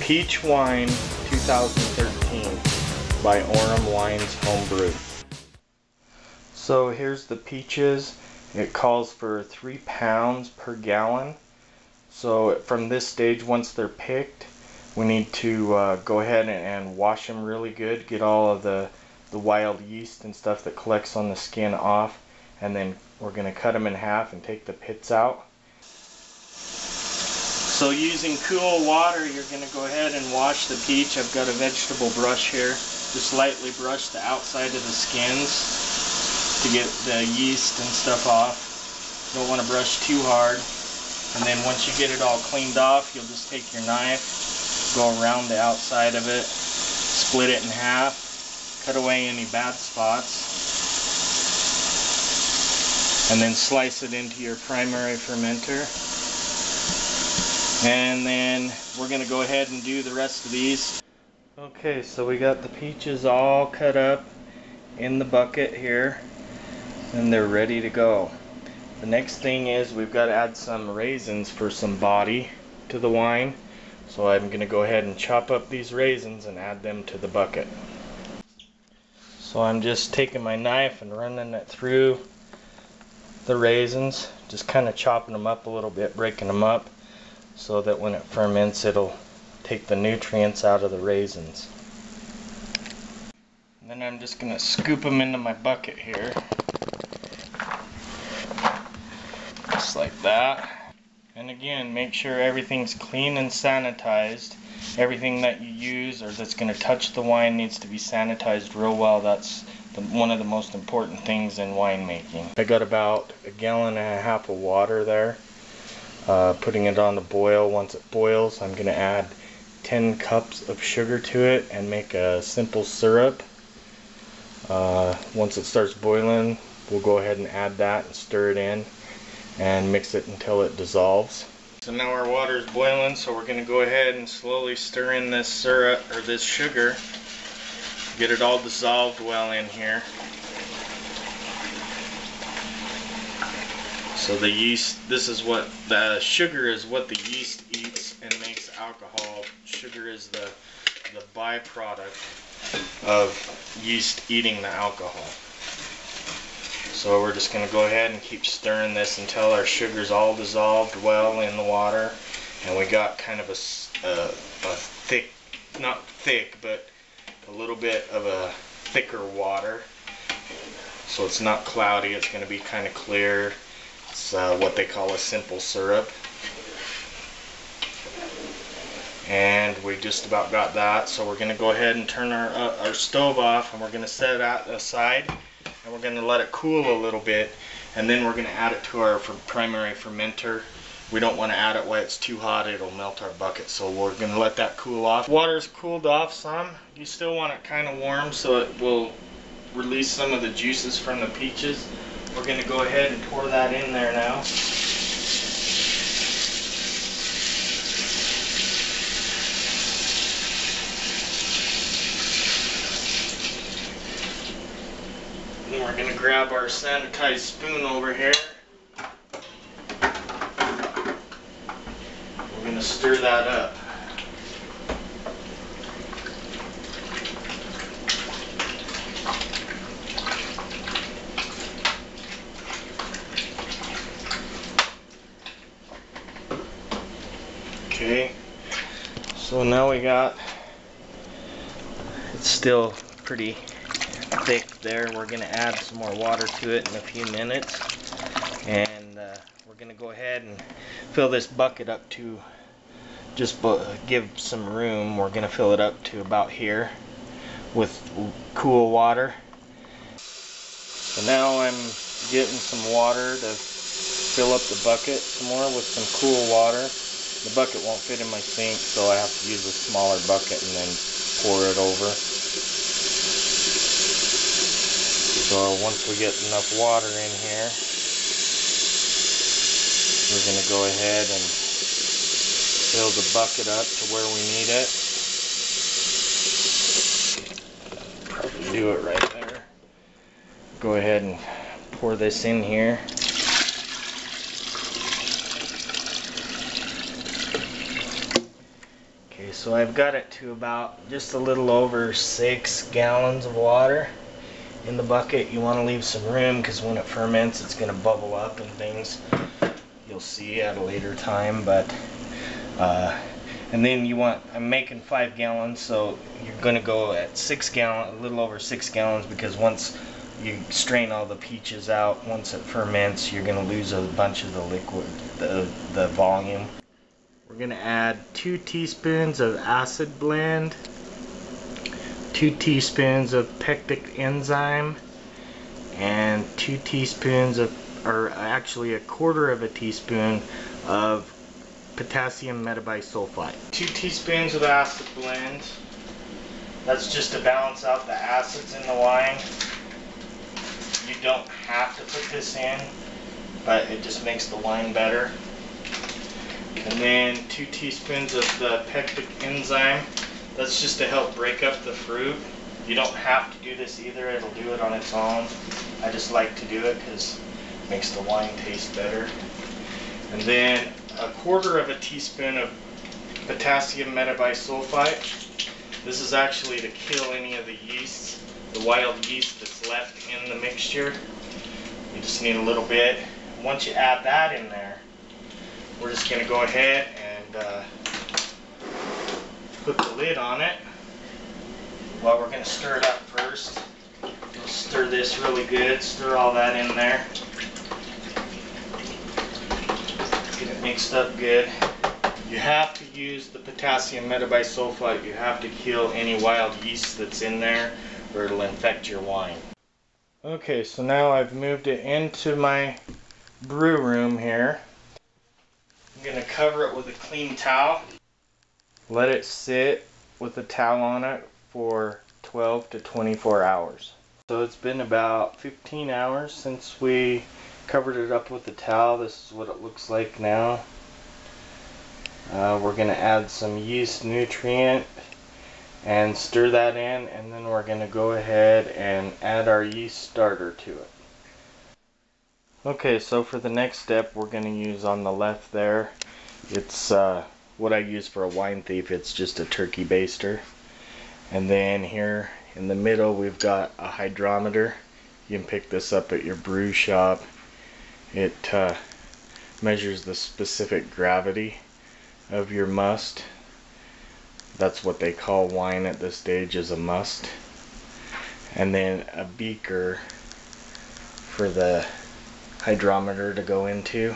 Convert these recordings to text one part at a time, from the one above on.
Peach Wine 2013 by Orem Wines Homebrew. So here's the peaches. It calls for 3 pounds per gallon. So from this stage, once they're picked, we need to go ahead and wash them really good, get all of the wild yeast and stuff that collects on the skin off, and then we're going to cut them in half and take the pits out. So using cool water, you're going to go ahead and wash the peach. I've got a vegetable brush here. Just lightly brush the outside of the skins to get the yeast and stuff off. You don't want to brush too hard. And then once you get it all cleaned off, you'll just take your knife, go around the outside of it, split it in half, cut away any bad spots, and then slice it into your primary fermenter. And then we're going to go ahead and do the rest of these. Okay, so we got the peaches all cut up in the bucket here, and they're ready to go. The next thing is we've got to add some raisins for some body to the wine. So I'm going to go ahead and chop up these raisins and add them to the bucket. So I'm just taking my knife and running it through the raisins, just kind of chopping them up a little bit, breaking them up, so that when it ferments it'll take the nutrients out of the raisins. And then I'm just going to scoop them into my bucket here. Just like that. And again, make sure everything's clean and sanitized. Everything that you use or that's going to touch the wine needs to be sanitized real well. That's one of the most important things in winemaking. I got about 1.5 gallons of water there. Putting it on the boil. Once it boils, I'm going to add 10 cups of sugar to it and make a simple syrup. Once it starts boiling, we'll go ahead and add that and stir it in and mix it until it dissolves. So now our water is boiling, so we're going to go ahead and slowly stir in this syrup or this sugar, get it all dissolved well in here. So the yeast, this is what the sugar is, what the yeast eats and makes alcohol. Sugar is the byproduct of yeast eating the alcohol. So we're just going to go ahead and keep stirring this until our sugar's all dissolved well in the water, and we got kind of a thick, not thick, but a little bit of a thicker water. So it's not cloudy, it's going to be kind of clear. It's what they call a simple syrup. And we just about got that, so we're going to go ahead and turn our stove off, and we're going to set it aside. And we're going to let it cool a little bit, and then we're going to add it to our primary fermenter. We don't want to add it while it's too hot, it'll melt our bucket, so we're going to let that cool off. Water's cooled off some. You still want it kind of warm so it will release some of the juices from the peaches. We're going to go ahead and pour that in there now. And we're going to grab our sanitized spoon over here. We're going to stir that up. Okay, so now we got, it's still pretty thick there. We're going to add some more water to it in a few minutes, and we're going to go ahead and fill this bucket up to, just give some room, we're going to fill it up to about here with cool water. So now I'm getting some water to fill up the bucket some more with some cool water. The bucket won't fit in my sink, so I have to use a smaller bucket and then pour it over. So once we get enough water in here, we're going to go ahead and fill the bucket up to where we need it. Probably do it right there. Go ahead and pour this in here. So I've got it to about just a little over 6 gallons of water in the bucket. You want to leave some room because when it ferments it's going to bubble up and things. You'll see at a later time, but and then I'm making 5 gallons, so you're going to go at 6 gallons, a little over 6 gallons, because once you strain all the peaches out, once it ferments, you're going to lose a bunch of the liquid, the volume. We're going to add 2 teaspoons of acid blend, 2 teaspoons of pectic enzyme, and 2 teaspoons of, or actually a quarter of a teaspoon of potassium metabisulfite. 2 teaspoons of acid blend. That's just to balance out the acids in the wine. You don't have to put this in, but it just makes the wine better. And then 2 teaspoons of the pectic enzyme. That's just to help break up the fruit. You don't have to do this either, it'll do it on its own. I just like to do it because it makes the wine taste better. And then a quarter of a teaspoon of potassium metabisulfite. This is actually to kill any of the yeast, the wild yeast that's left in the mixture. You just need a little bit. Once you add that in there, we're just going to go ahead and put the lid on it. Well, we're going to stir it up first. We'll stir this really good, stir all that in there. Get it mixed up good. You have to use the potassium metabisulfite. You have to kill any wild yeast that's in there or it'll infect your wine. Okay, so now I've moved it into my brew room here. I'm going to cover it with a clean towel. Let it sit with a towel on it for 12 to 24 hours. So it's been about 15 hours since we covered it up with the towel. This is what it looks like now. We're going to add some yeast nutrient and stir that in, and then we're going to go ahead and add our yeast starter to it. Okay, so for the next step, we're going to use on the left there, it's what I use for a wine thief. It's just a turkey baster. And then here in the middle we've got a hydrometer. You can pick this up at your brew shop. It measures the specific gravity of your must. That's what they call wine at this stage, is a must. And then a beaker for the hydrometer to go into.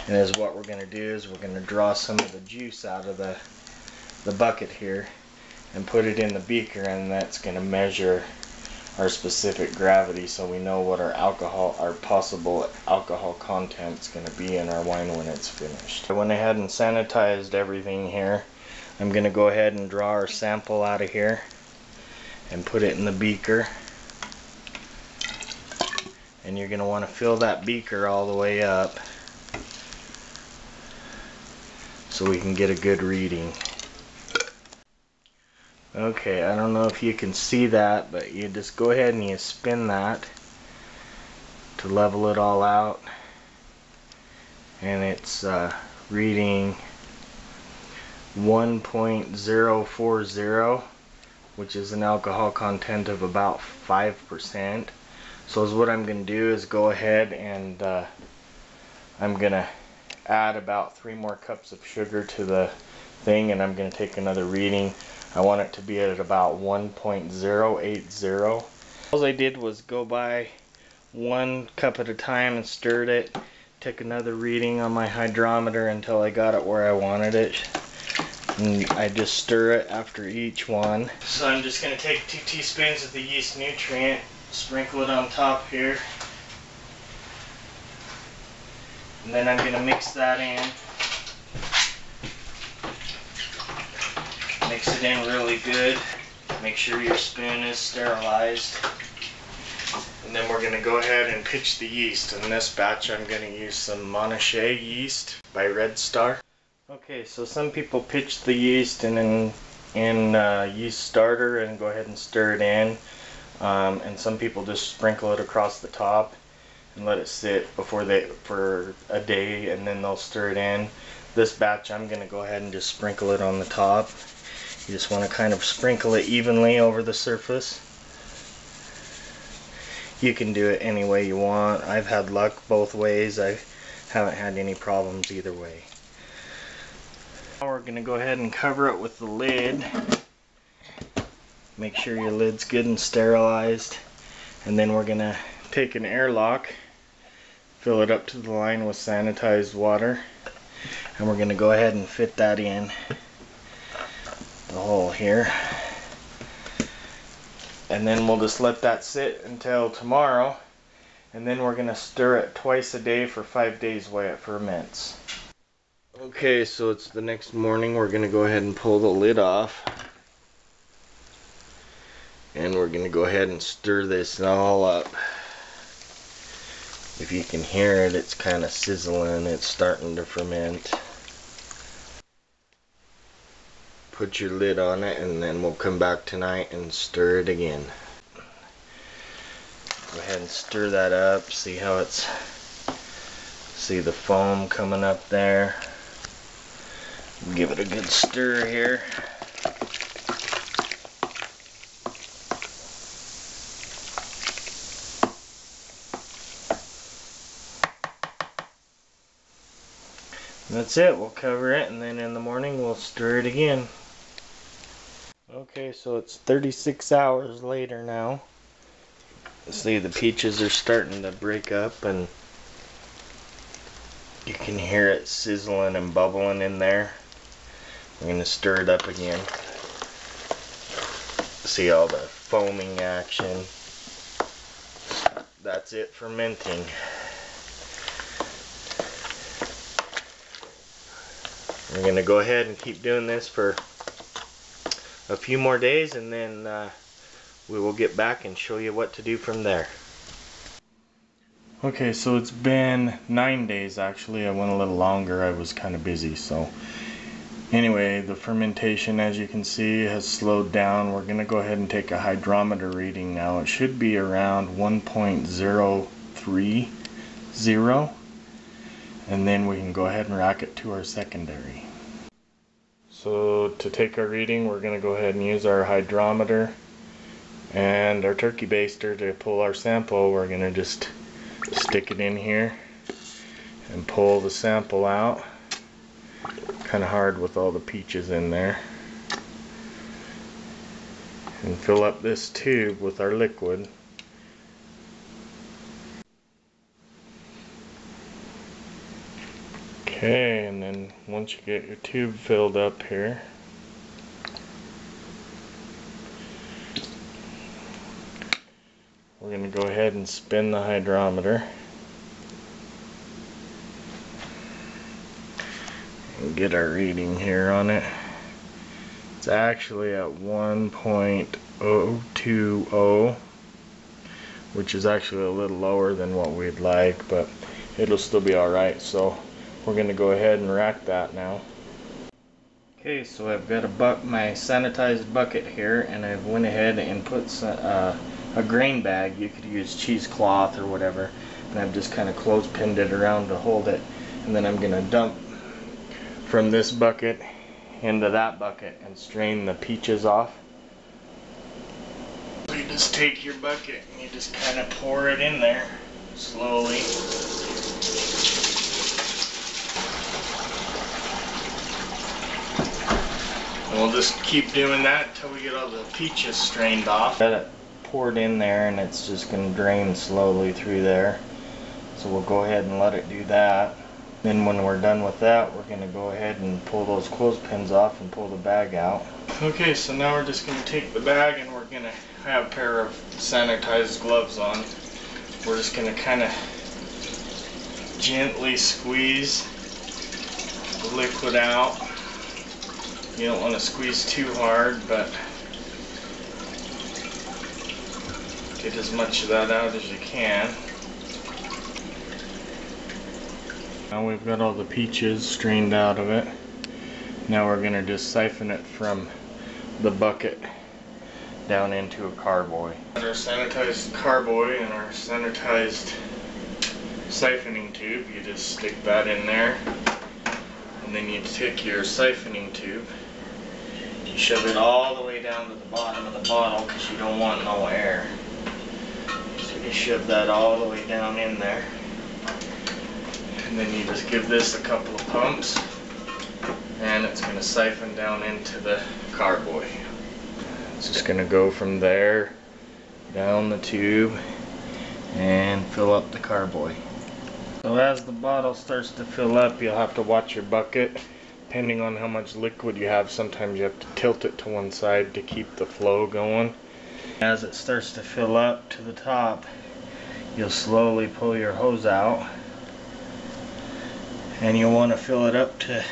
And as what we're going to do is we're going to draw some of the juice out of the bucket here and put it in the beaker, and that's going to measure our specific gravity, so we know what our possible alcohol content is going to be in our wine when it's finished. I went ahead and sanitized everything here. I'm going to go ahead and draw our sample out of here and put it in the beaker. And you're going to want to fill that beaker all the way up so we can get a good reading. Okay, I don't know if you can see that, but you just go ahead and you spin that to level it all out, and it's reading 1.040, which is an alcohol content of about 5%. So what I'm going to do is go ahead and I'm going to add about 3 more cups of sugar to the thing, and I'm going to take another reading. I want it to be at about 1.080. All I did was go by 1 cup at a time and stirred it. Took another reading on my hydrometer until I got it where I wanted it. And I just stir it after each one. So I'm just going to take 2 teaspoons of the yeast nutrient, sprinkle it on top here. And then I'm going to mix that in. Mix it in really good. Make sure your spoon is sterilized. And then we're going to go ahead and pitch the yeast. In this batch I'm going to use some Monachie yeast by Red Star. Okay, so some people pitch the yeast in yeast starter and go ahead and stir it in. And some people just sprinkle it across the top and let it sit for a day, and then they'll stir it in. this batch I'm going to go ahead and just sprinkle it on the top. You just want to kind of sprinkle it evenly over the surface. You can do it any way you want. I've had luck both ways. I haven't had any problems either way. Now we're going to go ahead and cover it with the lid. Make sure your lid's good and sterilized. And then we're going to take an airlock, fill it up to the line with sanitized water, and we're going to go ahead and fit that in the hole here. And then we'll just let that sit until tomorrow, and then we're going to stir it twice a day for 5 days while it ferments. Okay, so it's the next morning. We're going to go ahead and pull the lid off, and we're going to go ahead and stir this all up. If you can hear it, it's kind of sizzling. It's starting to ferment. Put your lid on it, and then we'll come back tonight and stir it again. Go ahead and stir that up. See how it's, see the foam coming up there. Give it a good stir here. That's it. We'll cover it, and then in the morning we'll stir it again. Okay, so it's 36 hours later now. See, the peaches are starting to break up, and you can hear it sizzling and bubbling in there. We're going to stir it up again. See all the foaming action. That's it, fermenting. We're going to go ahead and keep doing this for a few more days, and then we will get back and show you what to do from there. Okay, so it's been 9 days actually. I went a little longer. I was kind of busy. So anyway, the fermentation, as you can see, has slowed down. We're going to go ahead and take a hydrometer reading now. It should be around 1.030, and then we can go ahead and rack it to our secondary. So to take our reading, we're going to go ahead and use our hydrometer and our turkey baster to pull our sample. We're going to just stick it in here and pull the sample out. Kind of hard with all the peaches in there. And fill up this tube with our liquid. Okay, and then once you get your tube filled up here, we're going to go ahead and spin the hydrometer and get our reading here on it. It's actually at 1.020, which is actually a little lower than what we'd like, but it'll still be alright. So we're going to go ahead and rack that now. Okay, so I've got my sanitized bucket here, and I've went ahead and put a grain bag. You could use cheesecloth or whatever, and I've just kind of clothespinned it around to hold it, and then I'm going to dump from this bucket into that bucket and strain the peaches off. So you just take your bucket and you just kind of pour it in there slowly. And we'll just keep doing that until we get all the peaches strained off. Got it poured in there, and it's just going to drain slowly through there. So we'll go ahead and let it do that. Then when we're done with that, we're going to go ahead and pull those clothespins off and pull the bag out. Okay, so now we're just going to take the bag, and we're going to have a pair of sanitized gloves on. We're just going to kind of gently squeeze the liquid out. You don't want to squeeze too hard, but get as much of that out as you can. Now we've got all the peaches strained out of it. Now we're going to just siphon it from the bucket down into a carboy. Our sanitized carboy and our sanitized siphoning tube, you just stick that in there, And then you take your siphoning tube, you shove it all the way down to the bottom of the bottle because you don't want no air. So you shove that all the way down in there. And then you just give this a couple of pumps and it's going to siphon down into the carboy. It's just going to go from there down the tube and fill up the carboy. So as the bottle starts to fill up, you'll have to watch your bucket. Depending on how much liquid you have, sometimes you have to tilt it to one side to keep the flow going. As it starts to fill up to the top, you'll slowly pull your hose out. And you'll want to fill it up to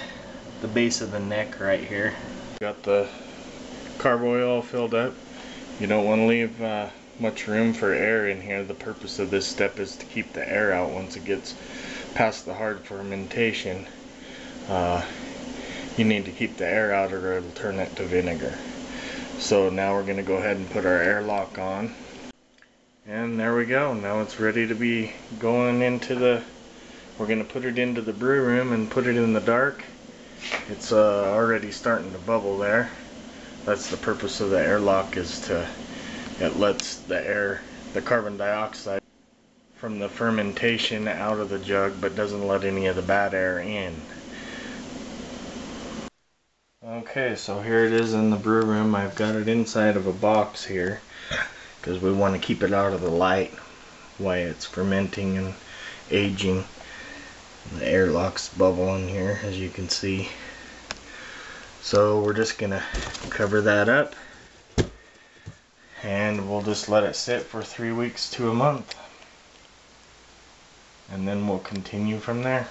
the base of the neck right here. Got the carboy all filled up. You don't want to leave much room for air in here. The purpose of this step is to keep the air out once it gets past the hard fermentation. You need to keep the air out or it'll turn it to vinegar. So now we're going to go ahead and put our airlock on. And there we go. Now it's ready to be going into the... We're going to put it into the brew room and put it in the dark. It's already starting to bubble there. That's the purpose of the airlock, is to... It lets the air, the carbon dioxide from the fermentation out of the jug, but doesn't let any of the bad air in. Okay, so here it is in the brew room. I've got it inside of a box here because we want to keep it out of the light while it's fermenting and aging. The airlock's bubbling here, as you can see. So we're just gonna cover that up and we'll just let it sit for 3 weeks to a month, and then we'll continue from there.